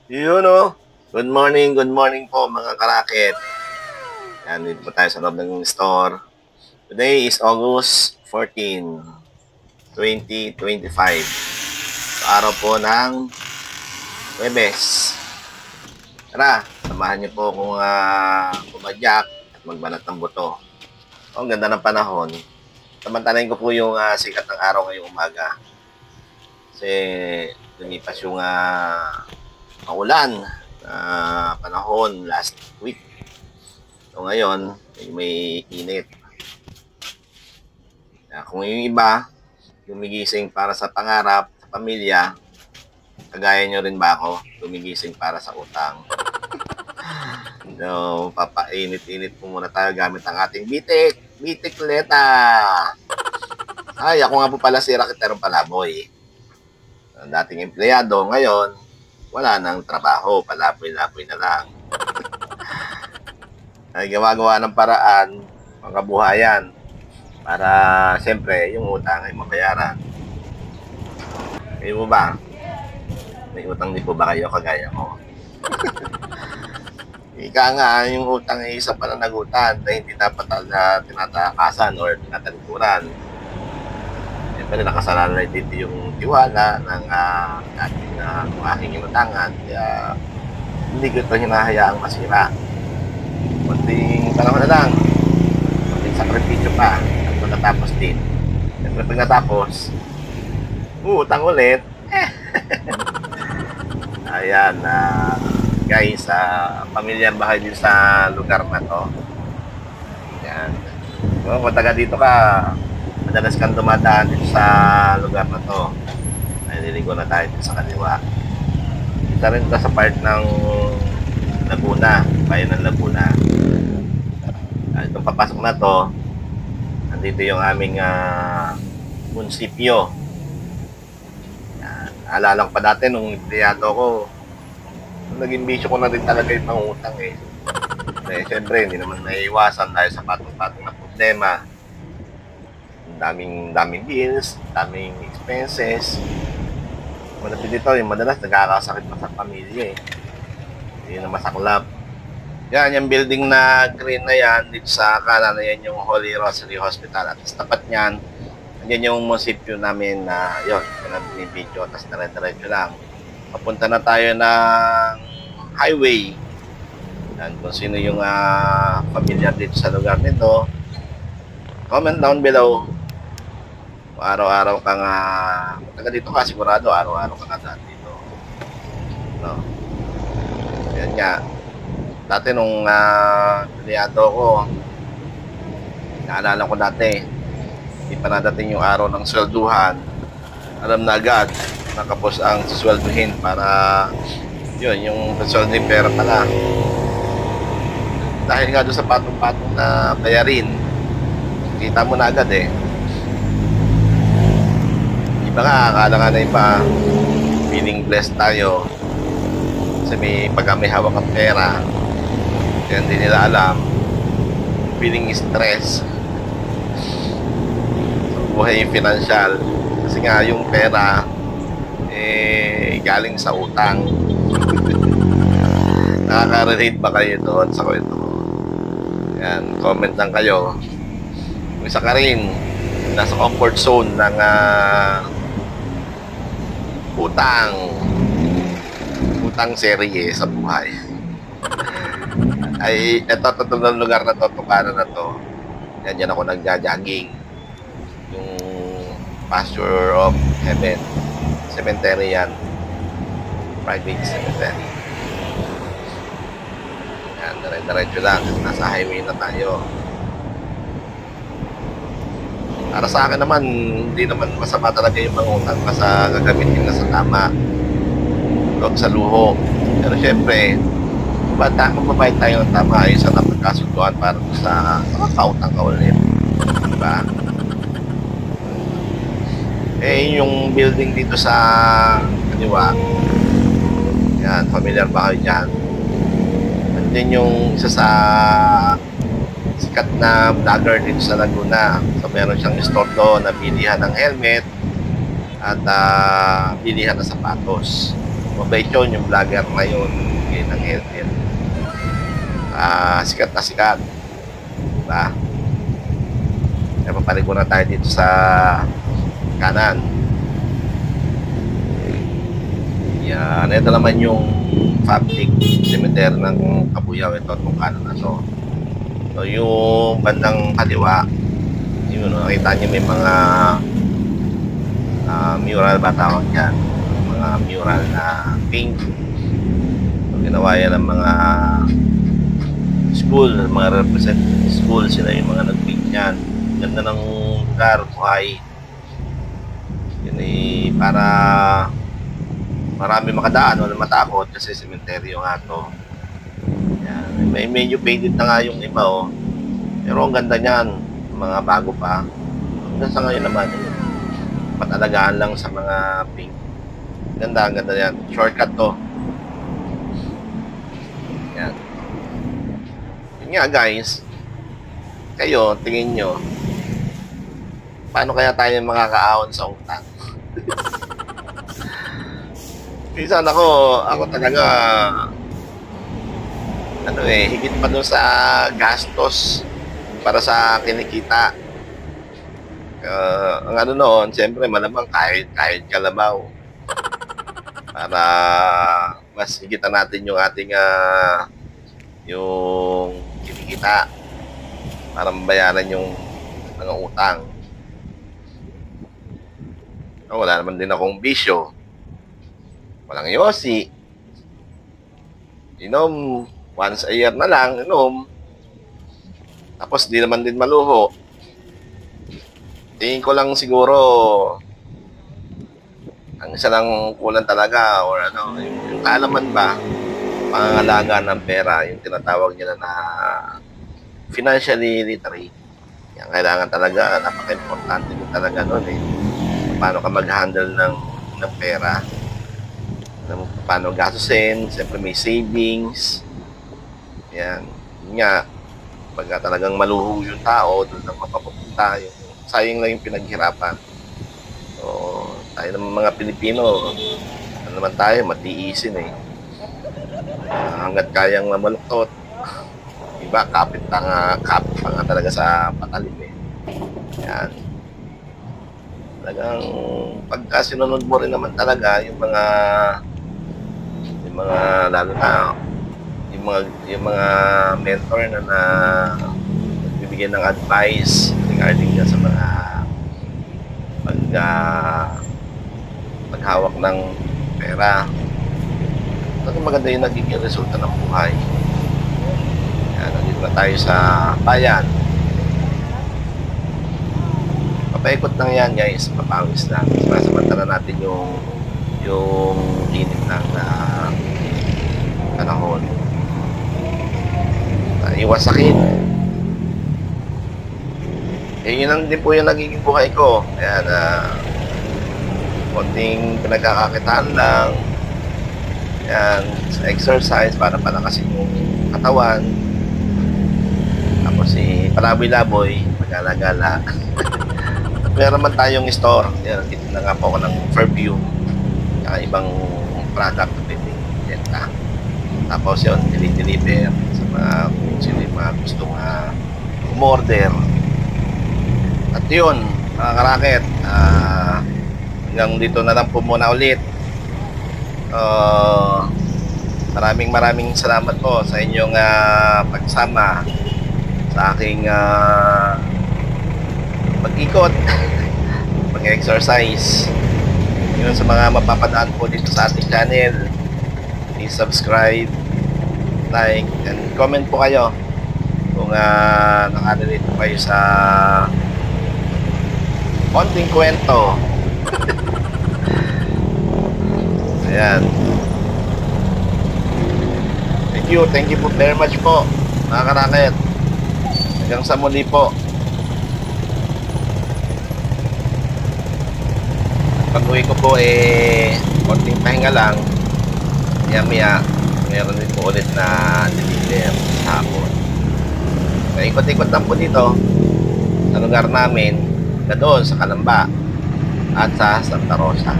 Yun good morning po mga karakit. Yan, dito po tayo sa loob ng store. Today is August 14, 2025. So, araw po ng Webes. Tara, samahan niyo po kung pumadyak at magbanat ng buto. Ang ganda ng panahon. Samantalahin ko po yung sikat ng araw ngayong umaga. Kasi lumipas yung maulan na panahon last week. So ngayon, may init. Kung yung iba, gumigising para sa pangarap, sa pamilya, kagaya nyo rin ba ako, gumigising para sa utang. So, papainit-init po muna tayo gamit ang ating bitikleta. Ay, ako nga po pala si Rakiterong Palaboy. Ang dating empleyado, ngayon, wala nang trabaho, palaboy-laboy na lang. Ay gawa-gawa ng paraan, mga kabuhayan, para siyempre yung utang ay mabayaran. Kayo mo ba? May utang din po ba kayo kagaya ko? Ika nga, yung utang ay isa pananagutan na hindi dapat tinatakasan or tinatalikuran. Siyempre nakasalalay dito yung tiwala ng aking inutangan. Kaya hindi ko ito hinahayaang masira. Kunting panahon na lang, kunting sakripisyo pa at pagkatapos din. Siyempre pag natapos, utang ulit. Ayan, guys, pamilyar bahay din sa lugar na to. Ayan. Kung taga dito ka, madalas kang dumadaan dito sa lugar na to. Ay, niligo na tayo dito sa kaliwa. Kita rin ito sa part ng Laguna, bayan ng Laguna. Itong papasok na to, nandito yung aming munisipyo. Naalala ko pa dati nung empleyado ko, naging bisyo ko na rin talaga yung pangutang eh. Siyempre, hindi naman naiiwasan dahil sa patong-patong na problema. Daming bills, daming expenses. Malapit dito, yung madalas nagkakasakit pa sa pamilya eh. Hindi na masaklap. Yan, yung building na green na yan, dito sa kanan na yan yung Holy Rosary Hospital. At sa tapat niyan, yan yung munisipyo namin na yun, yung video, tapos dire-diretso lang. Papunta na tayo ng highway. Yan, kung sino yung familiar dito sa lugar nito, comment down below. Araw-araw kang taga dito ka, sigurado araw-araw ka na dito. No? Yan nga. Dati nung empleyado ko, naalala ko dati, hindi pa nadating yung araw ng swelduhan, alam na agad nakapos ang swelduhin para yun, yung swelduhin pera pala. Dahil nga doon sa patong-patong na bayarin, kita mo na agad eh. Iba nga, akala nga na iba, feeling blessed tayo kasi pag may hawak ang pera. Kaya hindi nila alam, feeling stress sa buhay yung financial. Kasi nga yung pera galing sa utang. Nakaka-relate ba kayo doon sa kwento? Yan, comment lang kayo. Kung isa ka rin nasa comfort zone ng utang serye sa buhay. Ay, ito ng lugar na to, tukaran na to. Yan ako nagja-jogging. Yung Pasture of Heaven cemetery yan. Private cemetery. Yan, dire-diretso lang. Nasa highway na tayo. Para sa akin naman, hindi naman masama talaga yung mangutang basta gagamitin na sa tama. Huwag sa luho. Pero syempre, magbabayad tayo ng tama ay sa napagkasunduan para sa kautang ka ulit. Diba? Yung building dito sa kaliwa, yan, familiar ba kayo dyan? Andyan yung isa sa sikat na vlogger dito sa Laguna. So meron siyang store doon na bilihan ng helmet at bilihan ng sapatos. Mabait yun, yung vlogger na yun. Bigay ng helmet. Sikat na sikat. Diba? Kaya papaliko na tayo dito sa kanan. Yan. Ito naman yung public cemetery ng Kabuyao. Ito, itong kanan na to. So, yung bandang kaliwa, yun, nakita nyo may mga mural ba tawag yan? Mga mural na paint. So, ginawa yan ng mga school, mga representative school, sila yung mga nag-paint yan. Ganda ng lugar, buhay. Yun ay para marami makadaan, wala matakot kasi sementeryo nga to. Yan. May medyo faded na nga yung iba, oh. Pero ang ganda niyan, mga bago pa. Hanggang sa ngayon naman, patalagaan lang sa mga pink. Ganda, ang ganda yan. Shortcut to. Yan. Yun nga guys, kayo, tingin nyo, paano kaya tayo makakaahon sa utang? Minsan ako talaga, higit pa doon sa gastos para sa kinikita. Ang ano noon, siyempre malamang kahit kalabaw para mas higitan natin yung ating yung kinikita para mabayaran yung mga utang. Wala naman din akong bisyo, walang yosi, inom once a year na lang, inom, tapos di naman din maluho. Tingin ko lang siguro ang isa lang kulang talaga or yung kaalaman ba, pangangalaga ng pera, yung tinatawag nila na financially literate. Yan, kailangan talaga, napaka-importante mo talaga nun paano ka mag-handle ng pera, paano gastusin, siyempre may savings. Yan, yun nga, pagka talagang maluho yung tao, doon lang mapapunta, yung sayang lang yung pinaghirapan. So, tayo naman mga Pilipino, ano naman tayo, matiisin hanggat kayang mamaluktot. Iba, kapit pa nga talaga sa patalim Yan. Talagang pagka sinunod mo rin naman talaga yung mga lalo na yung mga mentor na nagbibigay ng advice regarding sa mga paghawak ng pera. Talagang maganda yung nagiging resulta ng buhay. Yan, nandito na tayo sa bayan. Papaikot lang yan guys, papawis lang. Samantala natin yung init ng panahon. Iwas sakit. Yun lang din po yung nagiging buhay ko. Kaya konting pinagkakakitaan lang. Yan, sa exercise para palakasin yung katawan. Tapos palaboy-laboy, magala-gala. Meron naman tayong store. Yan, dito na nga po ako ng perfume. Ibang product na pwede benta. Tapos yun, deliver sa mga kung sino yung mga gustong umorder. At yun, mga karaket, hanggang dito na lang po muna ulit. Maraming salamat po sa inyong pagsama sa aking pag-ikot, pag-exercise. Yun, sa mga mapapadaan po dito sa ating channel, please subscribe, like, and comment po kayo kung nakarelate po kayo sa konting kwento. Ayan. Thank you po very much po, mga karaket. Hanggang sa muli po. Pag-uwi ko po konting pahinga lang. Maya meron din po ulit na deliver sa hapon. Kaya ikot-ikot lang po dito sa lugar namin, na doon sa Calamba at sa Santa Rosa.